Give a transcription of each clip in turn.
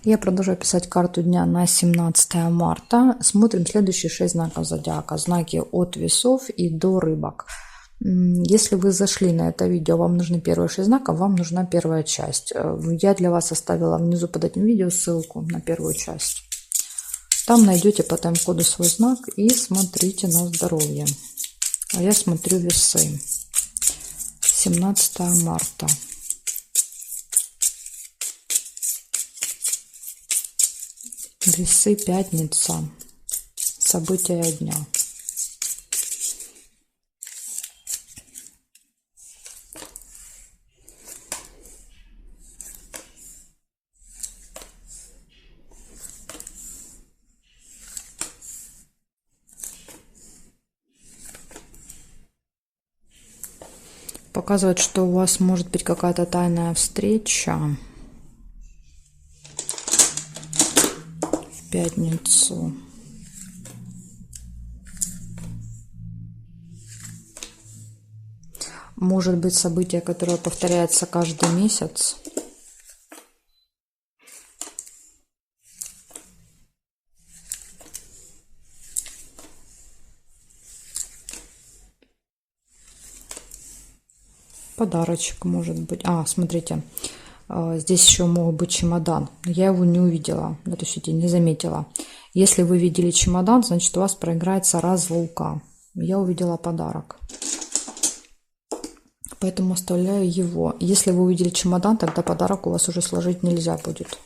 Я продолжаю писать карту дня на 17 марта. Смотрим следующие 6 знаков зодиака. Знаки от весов и до рыбок. Если вы зашли на это видео, вам нужны первые 6 знаков, вам нужна первая часть. Я для вас оставила внизу под этим видео ссылку на первую часть. Там найдете по тайм-коду свой знак и смотрите на здоровье. А я смотрю весы. 17 марта. Весы, пятница. События дня. Показывает, что у вас может быть какая-то тайная встреча в пятницу. Может быть событие, которое повторяется каждый месяц. Подарочек может быть. Смотрите, здесь еще мог быть чемодан. Я его не увидела, то есть я не заметила. Если вы видели чемодан, значит у вас проиграется разлука. Я увидела подарок. Поэтому оставляю его. Если вы увидели чемодан, тогда подарок у вас уже сложить нельзя будет.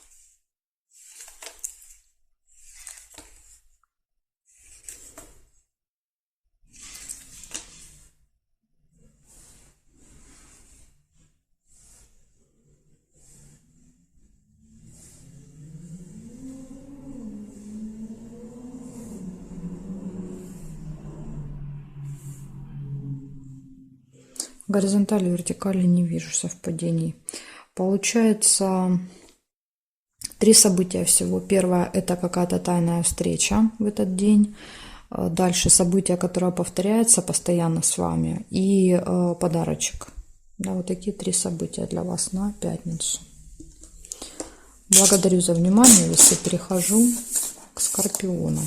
Горизонтали и вертикали не вижу совпадений. Получается 3 события всего. Первое – это какая-то тайная встреча в этот день. Дальше событие, которое повторяется постоянно с вами. И подарочек. Да, вот такие 3 события для вас на пятницу. Благодарю за внимание. Если перехожу к скорпионам.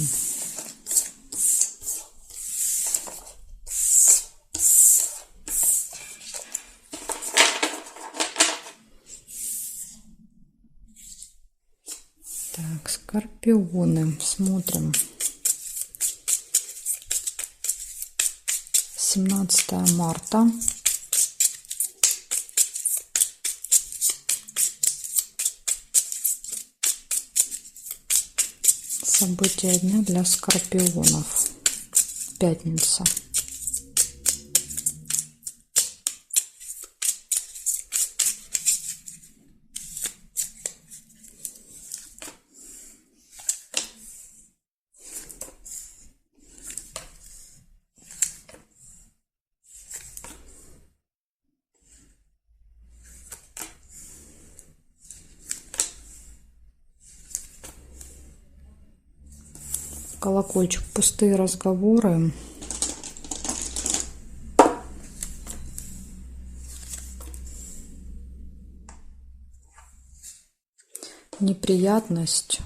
Так, скорпионы. Смотрим. 17 марта. События дня для скорпионов. Пятница. Колокольчик. Пустые разговоры. Неприятность.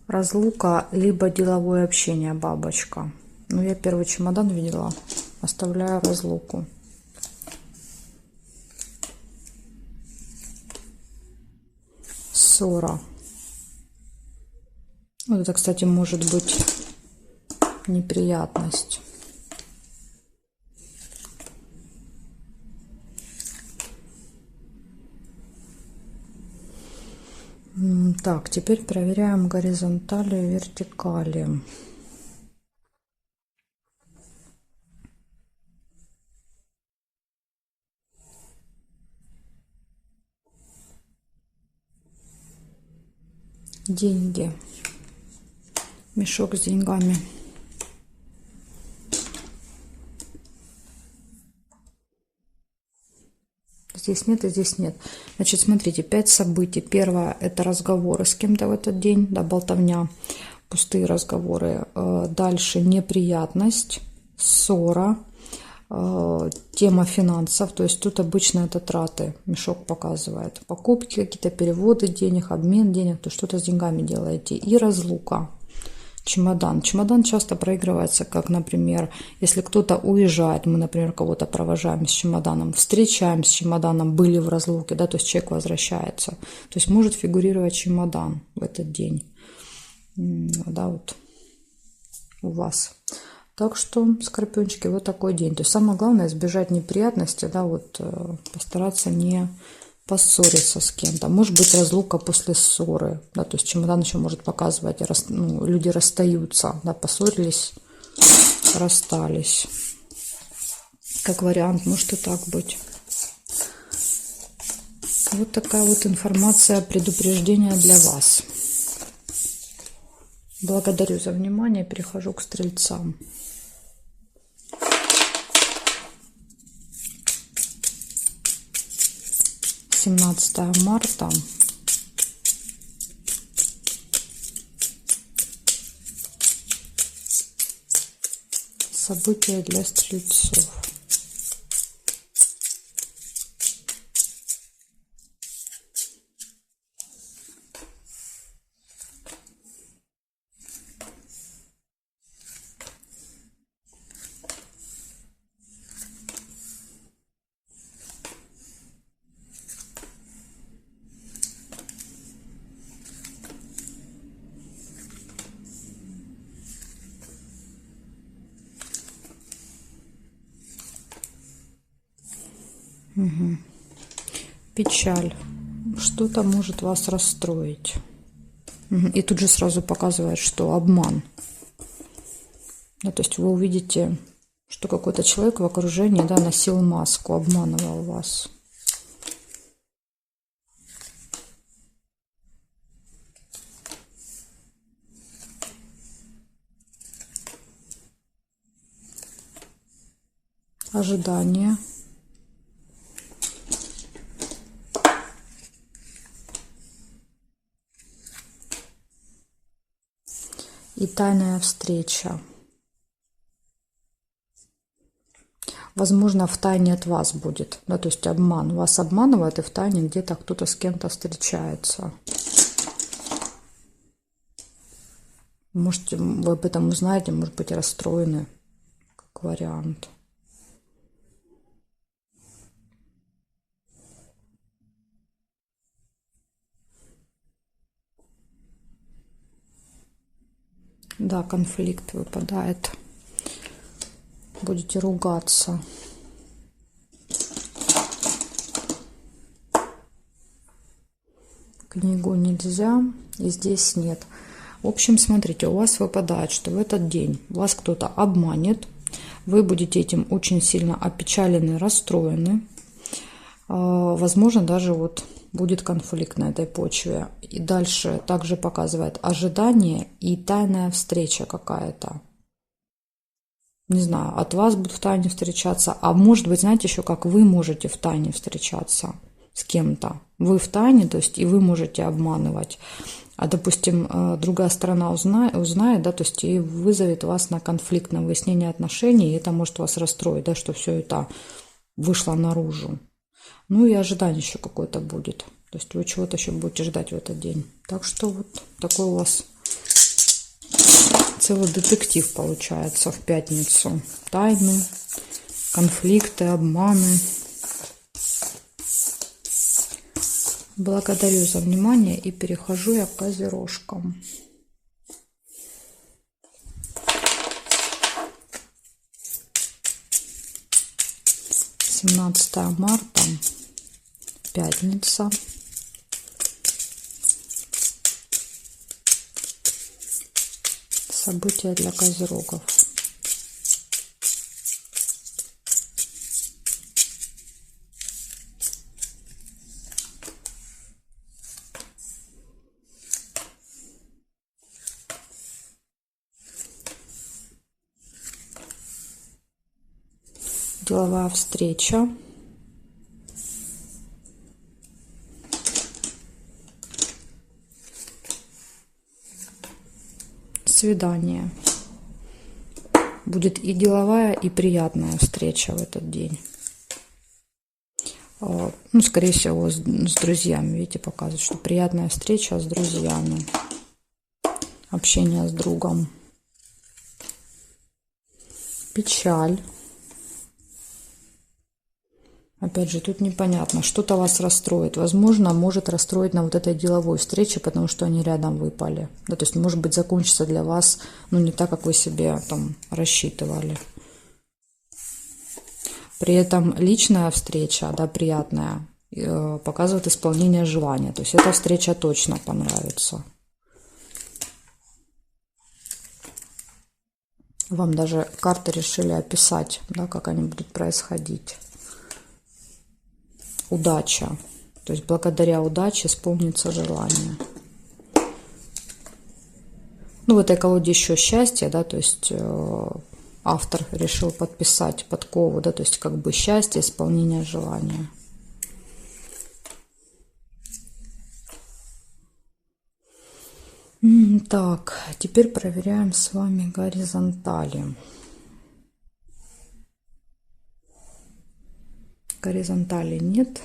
Разлука, либо деловое общение, бабочка. Ну, я первый чемодан видела. Оставляю разлуку. Ссора. Вот это, кстати, может быть неприятность. Так, теперь проверяем горизонтали и вертикали. Деньги. Мешок с деньгами. здесь нет и здесь нет. Значит, смотрите, 5 событий. Первое – это разговоры с кем-то в этот день, да, болтовня, пустые разговоры. Дальше неприятность, ссора, тема финансов, то есть тут обычно это траты, мешок показывает. Покупки какие-то, переводы денег, обмен денег, то что-то с деньгами делаете. И разлука. Чемодан. Чемодан часто проигрывается, как, например, если кто-то уезжает, мы, например, кого-то провожаем с чемоданом, встречаем с чемоданом, были в разлуке, да, то есть человек возвращается. То есть может фигурировать чемодан в этот день, да, вот у вас. Так что, скорпиончики, вот такой день. То есть самое главное избежать неприятностей, да, вот постараться не поссориться с кем-то. Может быть разлука после ссоры, да, то есть чемодан еще может показывать, люди расстаются, да, поссорились, расстались. Как вариант, может и так быть. Вот такая вот информация, предупреждение для вас. Благодарю за внимание, перехожу к стрельцам. 17 марта. События для стрельцов. Угу. Печаль. Что-то может вас расстроить. Угу. И тут же сразу показывает, что обман. Да, то есть вы увидите, что какой-то человек в окружении, да, носил маску, обманывал вас. Ожидание. И тайная встреча. Возможно, в тайне от вас будет, да, то есть обман. Вас обманывают, и в тайне где-то кто-то с кем-то встречается. Можете, вы об этом узнаете, может быть, расстроены, как вариант. Да, конфликт выпадает. Будете ругаться. Книгу нельзя, и здесь нет. В общем, смотрите, у вас выпадает, что в этот день вас кто-то обманет. Вы будете этим очень сильно опечалены, расстроены. Возможно, даже вот будет конфликт на этой почве. И дальше также показывает ожидание и тайная встреча какая-то. Не знаю, от вас будут в тайне встречаться. А может быть, знаете, еще как вы можете в тайне встречаться с кем-то. Вы в тайне, то есть и вы можете обманывать. А, допустим, другая сторона узнает, да, то есть и вызовет вас на конфликт, на выяснение отношений. И это может вас расстроить, да, что все это вышло наружу. Ну и ожидание еще какое-то будет. То есть вы чего-то еще будете ждать в этот день. Так что вот такой у вас целый детектив получается в пятницу. Тайны, конфликты, обманы. Благодарю за внимание и перехожу я к козерожкам. Семнадцатое марта. Пятница. События для козерогов. Деловая встреча. свидание. Будет и деловая, и приятная встреча в этот день. Ну, скорее всего, с друзьями. Видите, показывает, что приятная встреча с друзьями. Общение с другом. Печаль. Опять же, тут непонятно, что-то вас расстроит. Возможно, может расстроить на вот этой деловой встрече, потому что они рядом выпали. Да, то есть, может быть, закончится для вас, ну, не так, как вы себе там рассчитывали. При этом личная встреча, да, приятная, показывает исполнение желания. То есть, эта встреча точно понравится. Вам даже карты решили описать, да, как они будут происходить. Удача. То есть благодаря удаче исполнится желание. Ну, в этой колоде еще счастье, да, то есть автор решил подписать подкову, да, то есть как бы счастье, исполнение желания. Так, теперь проверяем с вами горизонтали. Горизонтали нет.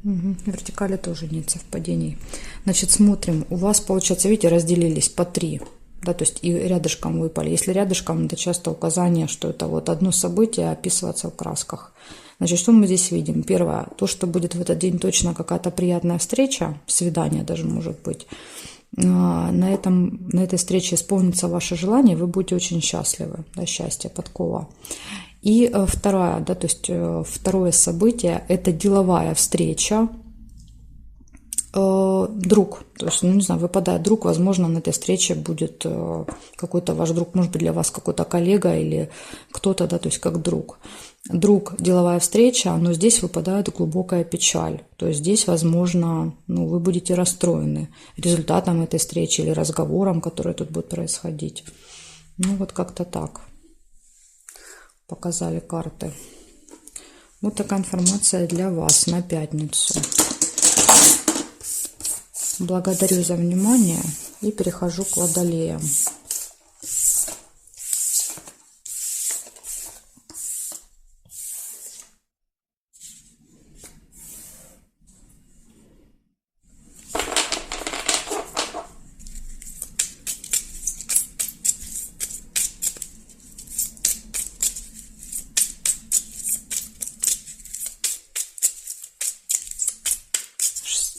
Вертикали тоже нет совпадений. Значит, смотрим. У вас, получается, видите, разделились по 3. Да, то есть и рядышком выпали. Если рядышком, это часто указание, что это вот одно событие описываться в красках. Значит, что мы здесь видим? Первое, то, что будет в этот день точно какая-то приятная встреча, свидание даже может быть. На этой встрече исполнится ваше желание, вы будете очень счастливы. Да, счастье, подкова. И второе, да, то есть второе событие – это деловая встреча. Друг, то есть, ну, не знаю, выпадает друг, возможно, на этой встрече будет какой-то ваш друг, может быть, для вас какой-то коллега или кто-то, да, то есть как друг. Друг, деловая встреча, но здесь выпадает глубокая печаль. То есть здесь, возможно, ну, вы будете расстроены результатом этой встречи или разговором, который тут будет происходить. Ну, вот как-то так показали карты. Вот такая информация для вас на пятницу. Благодарю за внимание и перехожу к водолеям. —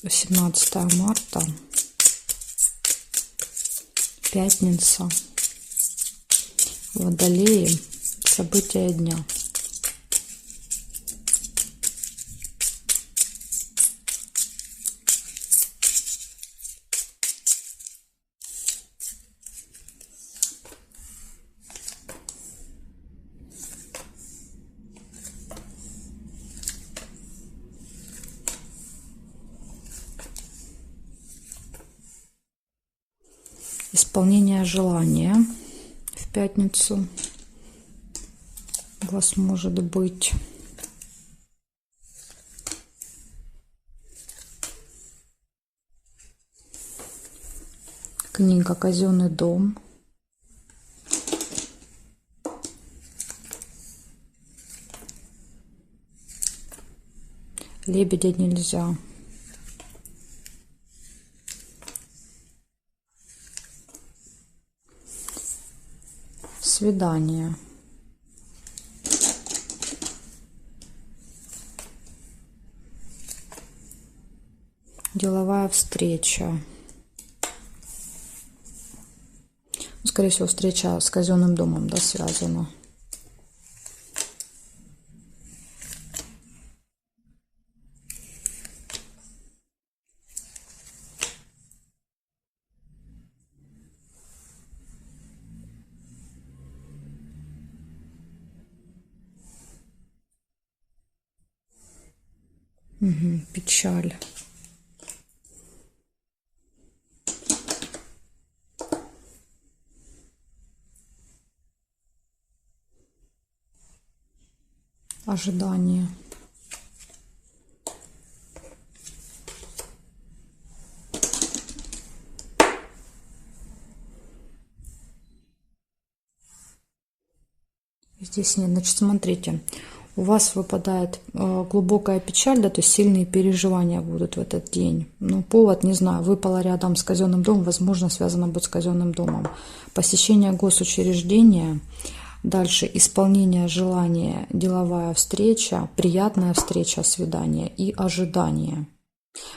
17 марта, пятница, водолеи, события дня. Исполнение желания в пятницу у вас может быть. Книга «Казенный дом». Лебедя нельзя. Свидание. Деловая встреча. Ну, скорее всего, встреча с казенным домом, да, связана. Печаль. Ожидание. здесь нет. Значит, смотрите, у вас выпадает глубокая печаль, да, то есть сильные переживания будут в этот день. Ну, повод, не знаю, выпало рядом с казенным домом, возможно, связано будет с казенным домом. Посещение госучреждения, дальше исполнение желания, деловая встреча, приятная встреча, свидание и ожидание.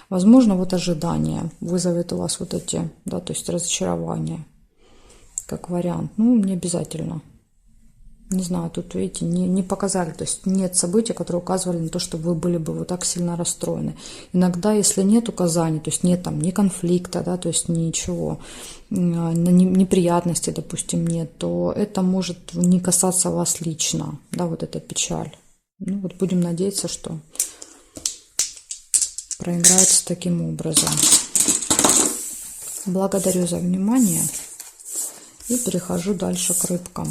Возможно, вот ожидание вызовет у вас вот эти, да, то есть разочарование, как вариант. Ну, не обязательно. Не знаю, тут, видите, не показали, то есть нет событий, которые указывали на то, что вы были бы вот так сильно расстроены. Иногда, если нет указаний, то есть нет там ни конфликта, да, то есть ничего, неприятностей, допустим, нет, то это может не касаться вас лично, да, вот эта печаль. Ну, вот будем надеяться, что проиграется таким образом. Благодарю за внимание и перехожу дальше к рыбкам.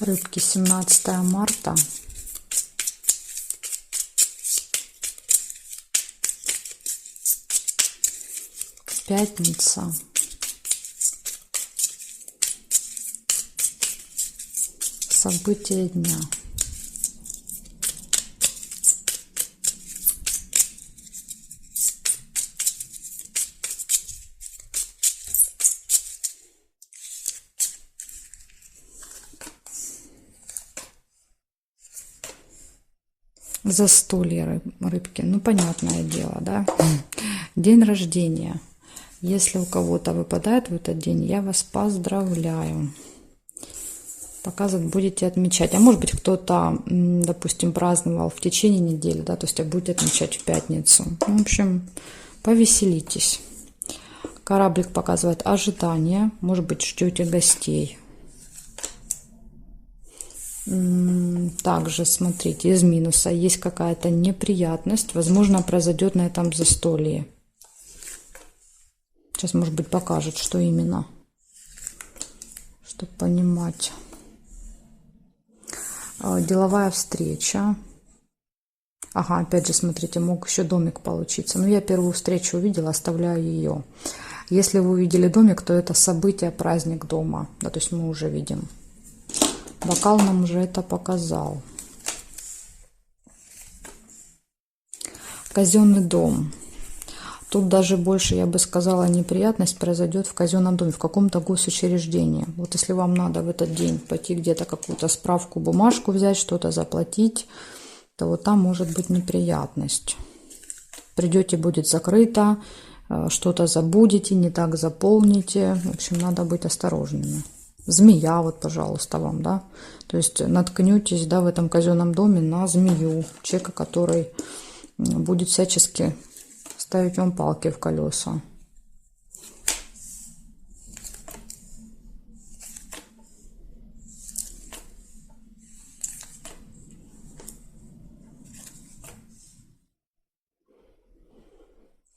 Рыбки, 17 марта. Пятница. События дня. Застолье рыбки. Ну, понятное дело, да? День рождения. Если у кого-то выпадает в этот день, я вас поздравляю. Показывать будете отмечать. А может быть, кто-то, допустим, праздновал в течение недели, да, то есть будете отмечать в пятницу. Ну, в общем, повеселитесь. Кораблик показывает ожидание. Может быть, ждете гостей. Также, смотрите, из минуса есть какая-то неприятность. Возможно, произойдет на этом застолье. Сейчас, может быть, покажет, что именно. Чтобы понимать. Деловая встреча. Ага, опять же, смотрите, мог еще домик получиться. Но я первую встречу увидела, оставляю ее. Если вы увидели домик, то это событие, праздник дома. Да, то есть мы уже видим. Бокал нам уже это показал. Казенный дом. Тут даже больше, я бы сказала, неприятность произойдет в казенном доме, в каком-то госучреждении. Вот если вам надо в этот день пойти где-то какую-то справку, бумажку взять, что-то заплатить, то вот там может быть неприятность. Придете, будет закрыто, что-то забудете, не так заполните. В общем, надо быть осторожными. Змея, вот, пожалуйста, вам, да. То есть наткнетесь, да, в этом казенном доме на змею, человека, который будет всячески ставить вам палки в колеса.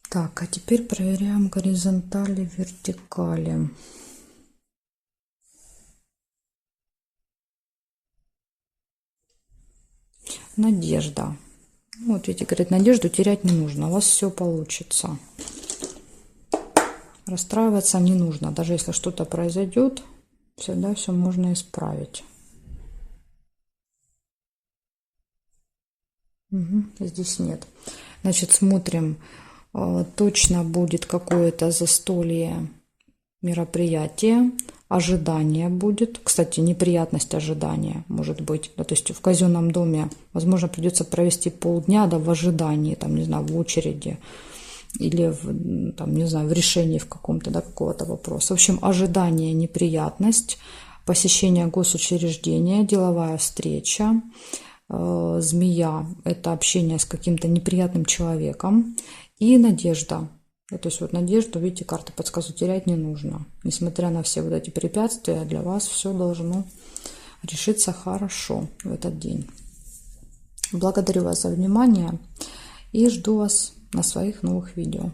Так, а теперь проверяем горизонтали, вертикали. Надежда. Вот видите, говорит, надежду терять не нужно, у вас все получится. Расстраиваться не нужно, даже если что-то произойдет, всегда все можно исправить. Здесь нет. Значит, смотрим, точно будет какое-то застолье, мероприятие. Ожидание будет. Кстати, неприятность ожидания может быть. Да, то есть в казенном доме, возможно, придется провести полдня, да, в ожидании, там, не знаю, в очереди. Или, там, не знаю, в решении в каком-то, да, какого-то вопроса. В общем, ожидание, неприятность. Посещение госучреждения, деловая встреча. Змея – это общение с каким-то неприятным человеком. И надежда. То есть вот надежду, видите, карты подсказывают, терять не нужно. Несмотря на все вот эти препятствия, для вас все должно решиться хорошо в этот день. Благодарю вас за внимание и жду вас на своих новых видео.